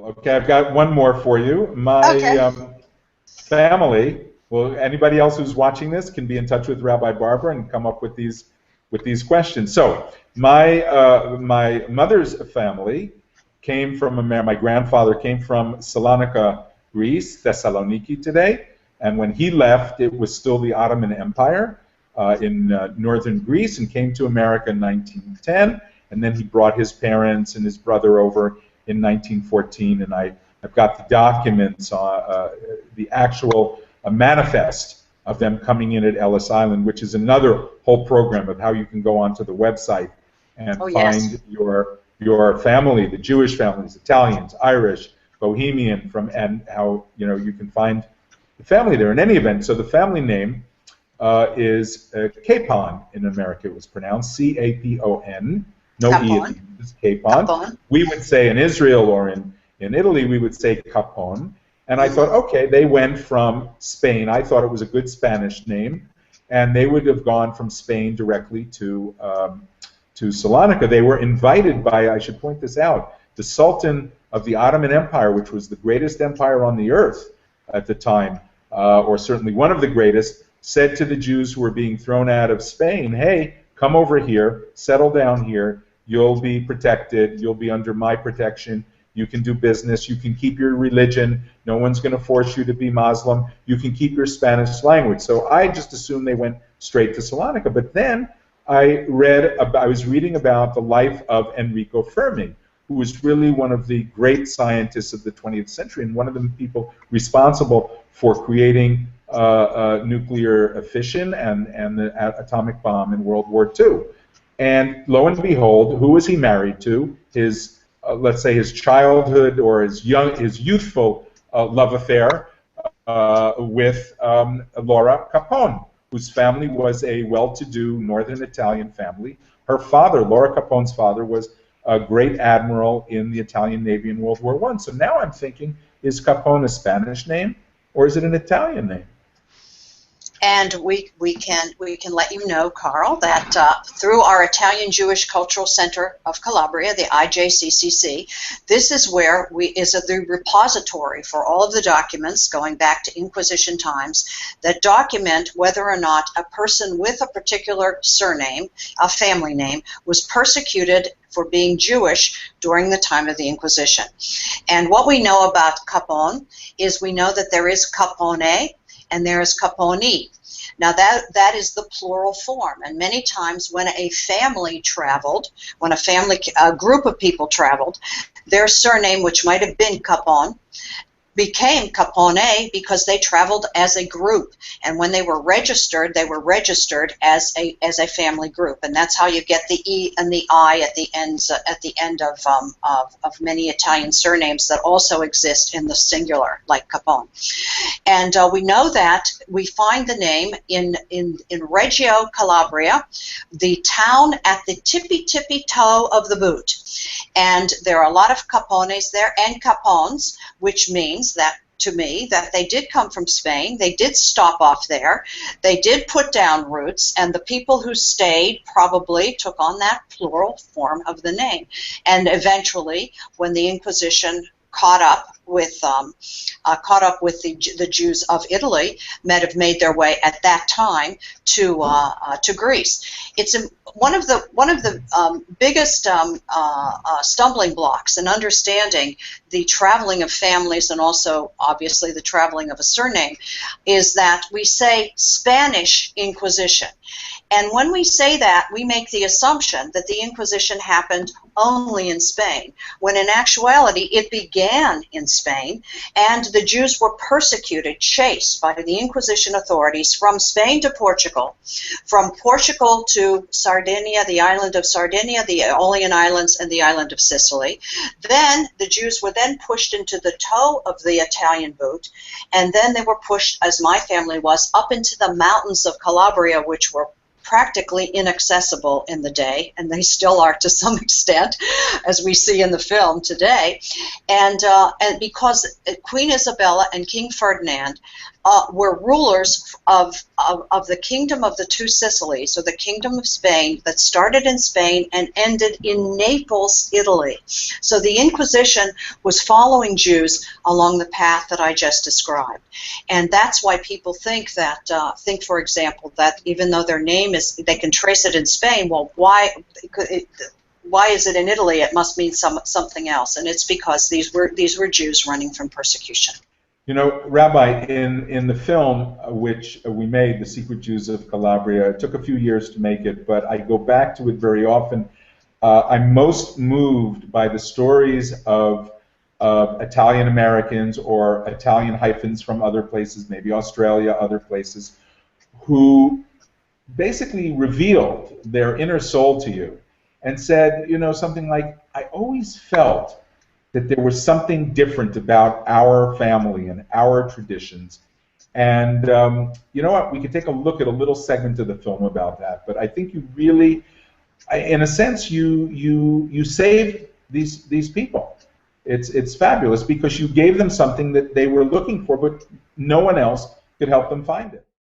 Okay, I've got one more for you. My family, well, anybody else who's watching this can be in touch with Rabbi Barbara and come up with these questions. So my mother's family came from my grandfather came from Salonika, Greece, Thessaloniki today, and when he left, it was still the Ottoman Empire in northern Greece, and came to America in 1910, and then he brought his parents and his brother over in 1914, and I've got the documents, the actual manifest of them coming in at Ellis Island, which is another whole program of how you can go onto the website and find your family, the Jewish families, Italians, Irish, Bohemian, and how you can find the family there. In any event, so the family name is Capon in America. It was pronounced C-A-P-O-N. No E at the end. It's Capon. We would say in Israel or in Italy, we would say Capon. And I thought, okay, they went from Spain. I thought it was a good Spanish name, and they would have gone from Spain directly to Salonika. They were invited by, I should point this out, the Sultan of the Ottoman Empire, which was the greatest empire on the earth at the time, or certainly one of the greatest, said to the Jews who were being thrown out of Spain, hey, come over here, settle down here, you'll be protected, you'll be under my protection, you can do business, you can keep your religion, no one's going to force you to be Muslim, you can keep your Spanish language. So I just assumed they went straight to Salonika. But then I was reading about the life of Enrico Fermi, who was really one of the great scientists of the 20th century, and one of the people responsible for creating nuclear fission and the atomic bomb in World War II. And lo and behold, who was he married to? His, let's say, his childhood or his youthful love affair with Laura Capone, whose family was a well-to-do northern Italian family. Her father, Laura Capone's father, was a great admiral in the Italian Navy in World War I. So now I'm thinking, is Capone a Spanish name or is it an Italian name? And we can let you know, Carl, that through our Italian Jewish Cultural Center of Calabria, the IJCCC, this is where is the repository for all of the documents going back to Inquisition times that document whether or not a person with a particular surname, a family name, was persecuted for being Jewish during the time of the Inquisition. And what we know about Capone is we know that there is Capone and there is Caponi. Now that is the plural form, and many times when a family traveled, when a group of people traveled, their surname, which might have been Capone, became Capone because they traveled as a group, and when they were registered as a family group, and that's how you get the E and the I at the end of many Italian surnames that also exist in the singular, like Capone. And we know that we find the name in Reggio Calabria, the town at the tippy toe of the boot. And there are a lot of Capones there and Capones, which means that, to me, that they did come from Spain. They did stop off there. They did put down roots, and the people who stayed probably took on that plural form of the name. And eventually, when the Inquisition caught up with the Jews of Italy, might have made their way at that time to Greece. It's one of the biggest stumbling blocks in understanding the traveling of families, and also obviously the traveling of a surname, is that we say Spanish Inquisition. And when we say that, we make the assumption that the Inquisition happened only in Spain, when in actuality it began in Spain, and the Jews were persecuted, chased by the Inquisition authorities from Spain to Portugal, from Portugal to Sardinia, the island of Sardinia, the Aeolian Islands, and the island of Sicily. Then the Jews were then pushed into the toe of the Italian boot, and then they were pushed, as my family was, up into the mountains of Calabria, which were practically inaccessible in the day, and they still are to some extent, as we see in the film today. And because Queen Isabella and King Ferdinand were rulers of the kingdom of the two Sicilies, so the kingdom of Spain, that started in Spain and ended in Naples, Italy. So the Inquisition was following Jews along the path that I just described. And that's why people think that, for example, that even though their name is, they can trace it in Spain, well, why is it in Italy? It must mean something else. And it's because these were Jews running from persecution. You know, Rabbi, in the film which we made, The Secret Jews of Calabria, it took a few years to make it, but I go back to it very often. I'm most moved by the stories of Italian Americans or Italian hyphens from other places, maybe Australia, other places, who basically revealed their inner soul to you and said, you know, something like, I always felt that there was something different about our family and our traditions. And you know what, we could take a look at a little segment of the film about that, but I think you really, in a sense, you saved these people. It's fabulous because you gave them something that they were looking for, but no one else could help them find it.